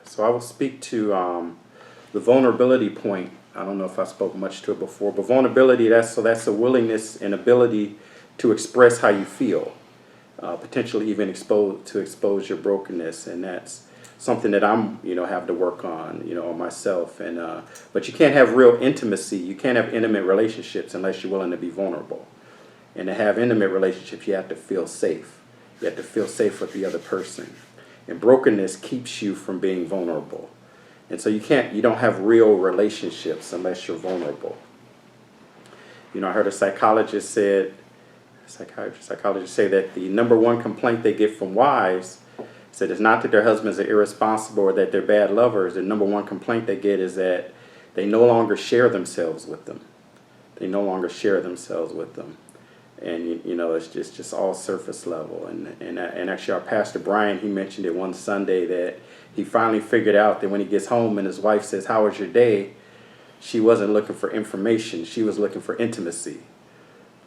So I will speak to the vulnerability point. I don't know if I spoke much to it before, but vulnerability, that's a willingness and ability to express how you feel, potentially even expose your brokenness, and that's something that I'm have to work on on myself. And but you can't have real intimacy. You can't have intimate relationships unless you're willing to be vulnerable. And to have intimate relationships, you have to feel safe. You have to feel safe with the other person. And brokenness keeps you from being vulnerable. And so you don't have real relationships unless you're vulnerable. I heard a psychologist say that the number one complaint they get from wives said it's not that their husbands are irresponsible or that they're bad lovers. The number one complaint they get is that they no longer share themselves with them. They no longer share themselves with them. And it's just all surface level. And actually, our pastor Brian, he mentioned it one Sunday that he finally figured out that when he gets home and his wife says, "How was your day?" she wasn't looking for information; she was looking for intimacy.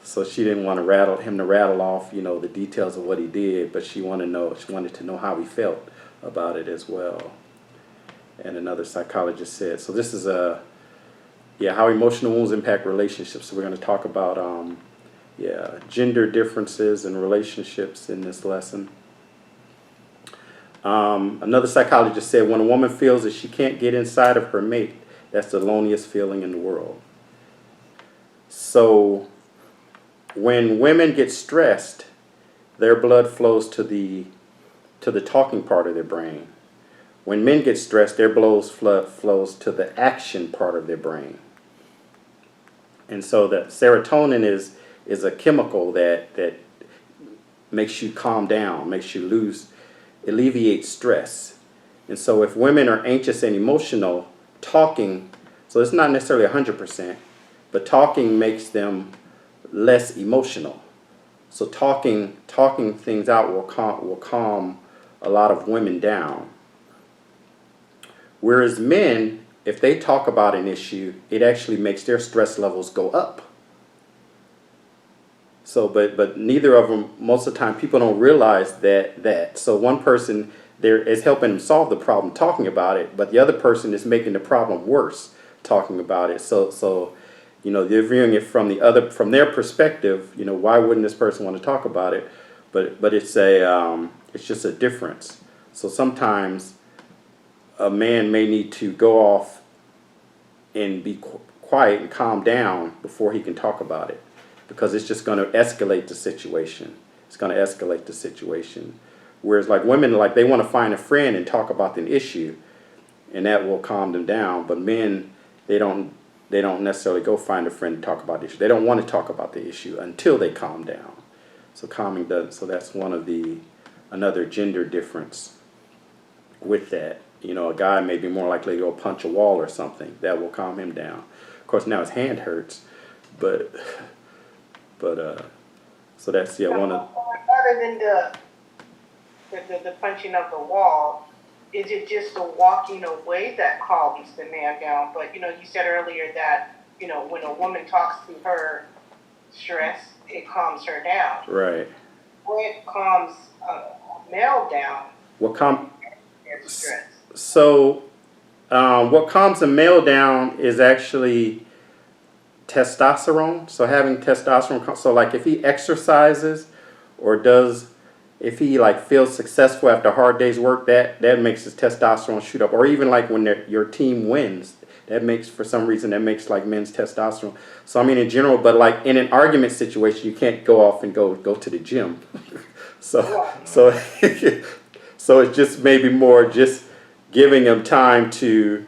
So she didn't want him to rattle off the details of what he did, but she wanted to know how he felt about it as well. And another psychologist said, so this is how emotional wounds impact relationships. So we're going to talk about gender differences in relationships in this lesson. Another psychologist said when a woman feels that she can't get inside of her mate, that's the loneliest feeling in the world. So when women get stressed, their blood flows to the talking part of their brain. When men get stressed, their blood flows to the action part of their brain. And so that serotonin is a chemical that makes you calm down, alleviates stress. And so if women are anxious and emotional, talking, so it's not necessarily 100%, but talking makes them less emotional. So talking things out will calm a lot of women down. Whereas men, if they talk about an issue, it actually makes their stress levels go up. So, but neither of them, most of the time, people don't realize that. So one person there is helping them solve the problem, talking about it, but the other person is making the problem worse, talking about it. So they're viewing it from their perspective. Why wouldn't this person want to talk about it? But it's just a difference. So sometimes a man may need to go off and be quiet and calm down before he can talk about it, because it's just going to escalate the situation. It's going to escalate the situation. Whereas like women, they want to find a friend and talk about an issue, and that will calm them down. But men, they don't necessarily go find a friend to talk about the issue. They don't want to talk about the issue until they calm down. So so that's another gender difference with that. A guy may be more likely to go punch a wall or something. That will calm him down. Of course, now his hand hurts, but so that's one of. Other than the punching of the wall, is it just the walking away that calms the man down? But you said earlier that when a woman talks to her stress, it calms her down. Right. What calms a male down? Stress. So, what calms a male down is actually testosterone. So having testosterone. So if he exercises or if he feels successful after a hard day's work, that makes his testosterone shoot up. Or even when your team wins, for some reason that makes men's testosterone. So I mean in general, but in an argument situation, you can't go off and go to the gym. so it's just maybe more just giving him time to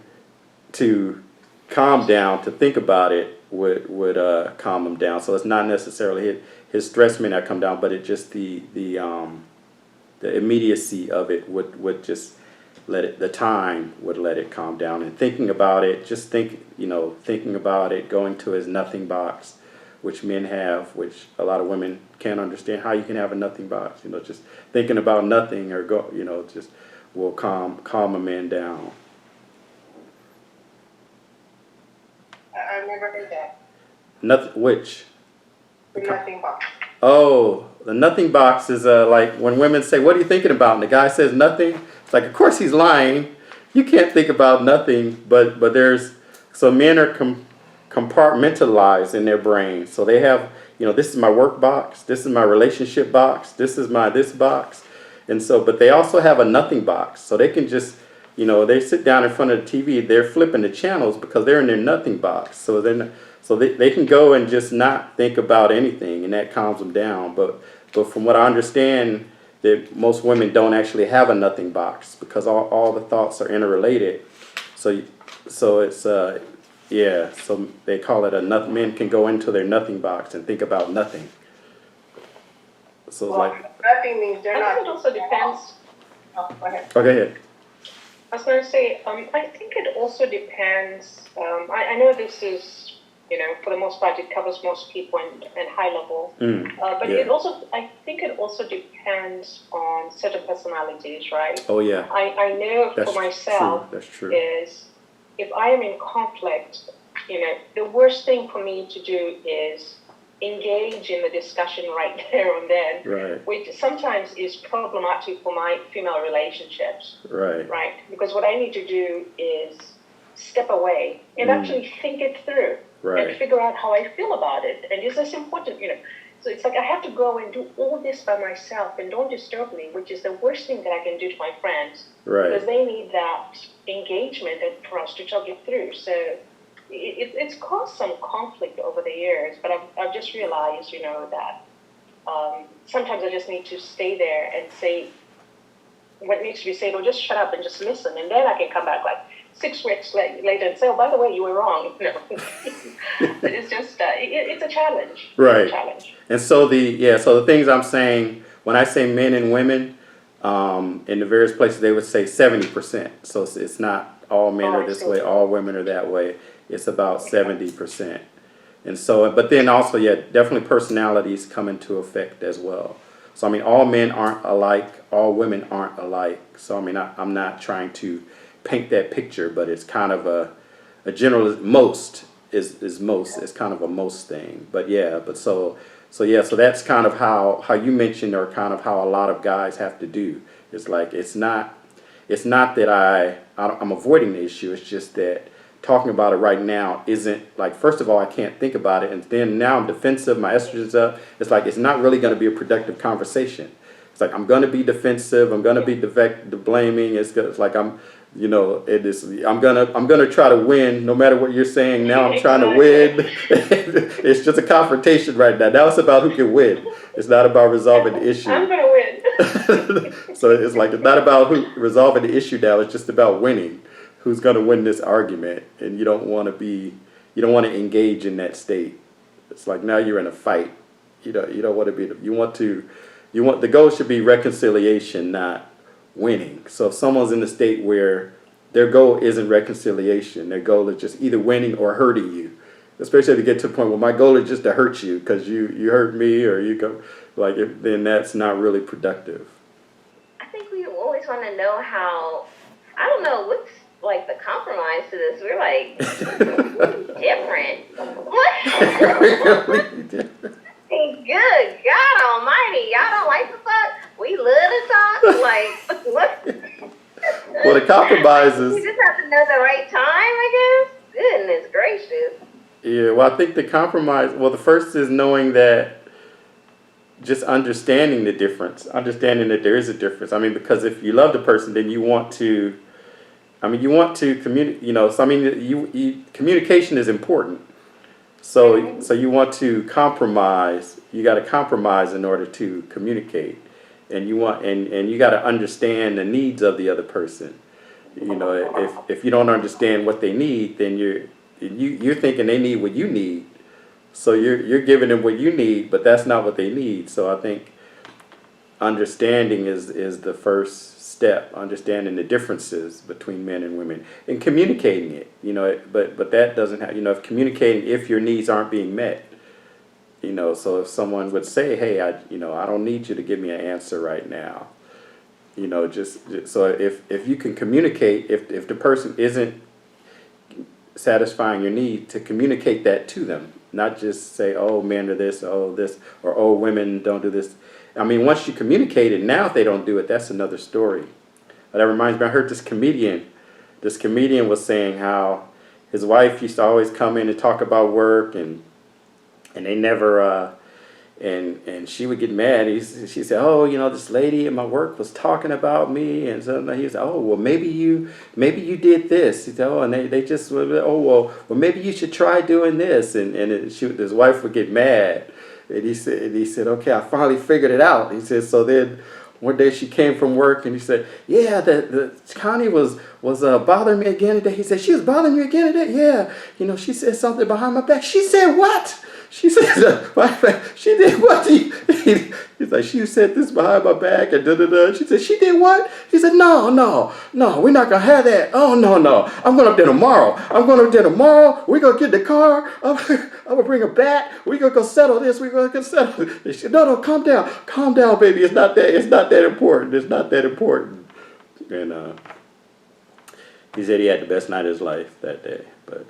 calm down, to think about it would calm him down. So it's not necessarily his stress may not come down, but it just the immediacy of it would just the time would let it calm down. And thinking about it, thinking about it, going to his nothing box, which men have, which a lot of women can't understand how you can have a nothing box. Just thinking about nothing or just will calm a man down. I've never heard that. Which? The nothing box. Oh, the nothing box is when women say, "What are you thinking about?" and the guy says nothing. It's of course he's lying. you can't think about nothing, but there's, so men are compartmentalized in their brain. So they have, this is my work box, this is my relationship box, this is my this box. And so, but they also have a nothing box. So they can just, they sit down in front of the TV, they're flipping the channels because they're in their nothing box. So then, so they can go and just not think about anything, and that calms them down. But from what I understand, that most women don't actually have a nothing box because all the thoughts are interrelated. So it's yeah. So they call it a nothing. Men can go into their nothing box and think about nothing. So it's Well, like, nothing means they're I not. think it also depends. Oh, go ahead. oh, go ahead. I was going to say, I think it also depends. I know this is, for the most part, it covers most people and high level. But Yeah. it also, I think it also depends on certain personalities, right? Oh yeah. I know That's for myself true. That's true. is if I am in conflict, the worst thing for me to do is engage in the discussion right there and then, Right. which sometimes is problematic for my female relationships. Right. Right, because what I need to do is step away and actually think it through Right. and figure out how I feel about it. And this is important, So it's like I have to go and do all this by myself and don't disturb me, which is the worst thing that I can do to my friends. Right. Because they need that engagement and for us to talk it through. So it's caused some conflict over the years, but I've just realized, that sometimes I just need to stay there and say what needs to be said, or just shut up and just listen, and then I can come back like 6 weeks later and say, oh, by the way, you were wrong. But it's just it's a challenge. Right. It's a challenge. And so the things I'm saying when I say men and women, in the various places they would say 70%. So it's not all men are this way, all women are that way. It's about 70%. And so, but then also, yeah, definitely personalities come into effect as well. So I mean, all men aren't alike, all women aren't alike. So I mean, I'm not trying to paint that picture, but it's kind of a general, most is most, it's kind of a most thing. But yeah, so that's kind of how you mentioned, or kind of how a lot of guys have to do. It's like, it's not that I'm avoiding the issue, it's just that talking about it right now isn't, like, first of all, I can't think about it, and then now I'm defensive, my estrogen's up. It's like, it's not really going to be a productive conversation. It's like, I'm going to be defensive, I'm going to be blaming. It's like I'm gonna try to win no matter what you're saying. Now I'm trying to win. It's just a confrontation right now. Now it's about who can win. It's not about resolving the issue. I'm gonna win. So it's like, it's not about resolving the issue now. It's just about winning. Who's gonna win this argument? And you don't want to engage in that state. It's like, now you're in a fight. You don't want to be. The goal should be reconciliation, not winning. So if someone's in a state where their goal isn't reconciliation, their goal is just either winning or hurting you, especially if you get to the point where my goal is just to hurt you because you hurt me, or you go, like, then that's not really productive. I think we always want to know how, I don't know, what's like the compromise to this. We're like different. What? Good God Almighty, y'all don't like to talk? We love to talk. Like, what? Well, the compromises. You just have to know the right time, I guess. Goodness gracious. Yeah, well, I think the compromise. Well, the first is knowing that, just understanding the difference, understanding that there is a difference. I mean, because if you love the person, then you want to. I mean, you want to communicate. So I mean, communication is important. So you want to compromise. You got to compromise in order to communicate, and you got to understand the needs of the other person. If you don't understand what they need, then you're thinking they need what you need. So you're giving them what you need, but that's not what they need. So I think understanding is the first step, understanding the differences between men and women and communicating it, but that doesn't have, if communicating, if your needs aren't being met, so if someone would say, hey, I don't need you to give me an answer right now, just so if you can communicate, if the person isn't satisfying your need, to communicate that to them, not just say, oh, men are this, or oh, women don't do this. I mean, once you communicate it, now if they don't do it, that's another story. But that reminds me, I heard this comedian this comedian was saying how his wife used to always come in and talk about work, and they never and she would get mad. She said, "Oh, you know, this lady at my work was talking about me," and so he said, "Oh, well, maybe you did this." He said, "Oh," and they just, "Oh, well, maybe you should try doing this," and his wife would get mad, and he said, "Okay, I finally figured it out." He said, so then one day she came from work and he said, "Yeah, the Connie was bothering me again today." He said, "She was bothering you again today?" "Yeah, you know, she said something behind my back." "She said what?" She said, "She did what?" He's like, "She said this behind my back and da-da-da." She said, "She did what?" He said, No, we're not going to have that. "Oh, no. I'm going up there tomorrow. We're going to get in the car. I'm going to bring a bat. We're going to go settle this. We're going to go settle it." She said, No, calm down, baby. It's not that important. It's not that important." And he said he had the best night of his life that day. But